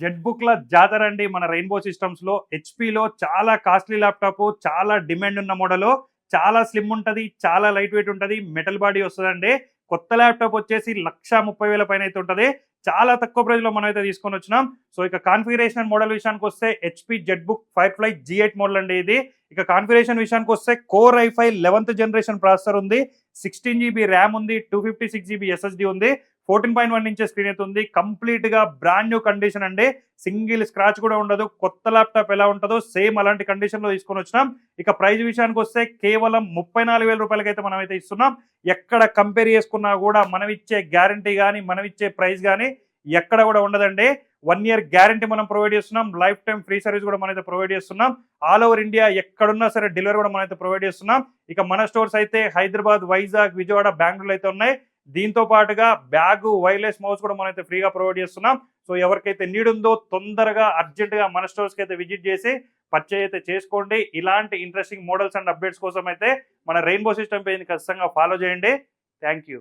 Jet బుక్ల జాతర అండి మన రెయిన్బో సిస్టమ్స్లో. హెచ్పిలో చాలా కాస్ట్లీ ల్యాప్టాప్, చాలా డిమాండ్ ఉన్న మోడల్, చాలా స్లిమ్ ఉంటుంది, చాలా లైట్ వెయిట్ ఉంటుంది, మెటల్ బాడీ వస్తుందండి. కొత్త ల్యాప్టాప్ వచ్చేసి 1,30,000 పైన అయితే ఉంటుంది. చాలా తక్కువ ప్రైస్లో మనం అయితే తీసుకొని వచ్చినాం. సో ఇక కాన్ఫిగరేషన్ మోడల్ విషయానికి వస్తే HP jet book firefly G8 model అండి ఇది. ఇక కాన్ఫిగరేషన్ విషయానికి వస్తే core i5 11th generation processor ఉంది, 16 GB ర్యామ్ ఉంది, 256 GB SSD ఉంది, 14.1 ఇంచెస్ స్క్రీన్ అయితే ఉంది. కంప్లీట్ గా బ్రాండ్ న్యూ కండిషన్ అండి, సింగిల్ స్క్రాచ్ కూడా ఉండదు. కొత్త ల్యాప్టాప్ ఎలా ఉంటుందో సేమ్ అలాంటి కండిషన్ లో తీసుకొని వచ్చినాం. ఇక ప్రైస్ విషయానికి వస్తే కేవలం 34,000 రూపాయలకి అయితే మనం అయితే ఇస్తున్నాం. ఎక్కడ కంపేర్ చేసుకున్నా కూడా మనం ఇచ్చే గ్యారంటీ కానీ మనం ఇచ్చే ప్రైస్ కానీ ఎక్కడ కూడా ఉండదండి. 1 year గ్యారంటీ మనం ప్రొవైడ్ చేస్తున్నాం, లైఫ్ టైం ఫ్రీ సర్వీస్ కూడా మనమైతే ప్రొవైడ్ చేస్తున్నాం. ఆల్ ఓవర్ ఇండియా ఎక్కడున్నా సరే డెలివరీ కూడా మనమైతే ప్రొవైడ్ చేస్తున్నాం. ఇక మన స్టోర్స్ అయితే హైదరాబాద్, వైజాగ్, విజయవాడ, బెంగళూరు అయితే ఉన్నాయి. దీంతో పాటుగా బ్యాగ్, వైర్లెస్ మౌస్ కూడా మనమైతే ఫ్రీగా ప్రొవైడ్ చేస్తున్నాం. సో ఎవరికైతే నీడ్ ఉందో తొందరగా అర్జెంటుగా మన స్టోర్స్కి అయితే విజిట్ చేసి పర్చేజ్ అయితే చేసుకోండి. ఇలాంటి ఇంట్రెస్టింగ్ మోడల్స్ అండ్ అప్డేట్స్ కోసం అయితే మన రెయిన్బో సిస్టమ్ పేజ్ని ఖచ్చితంగా ఫాలో చేయండి. Thank you.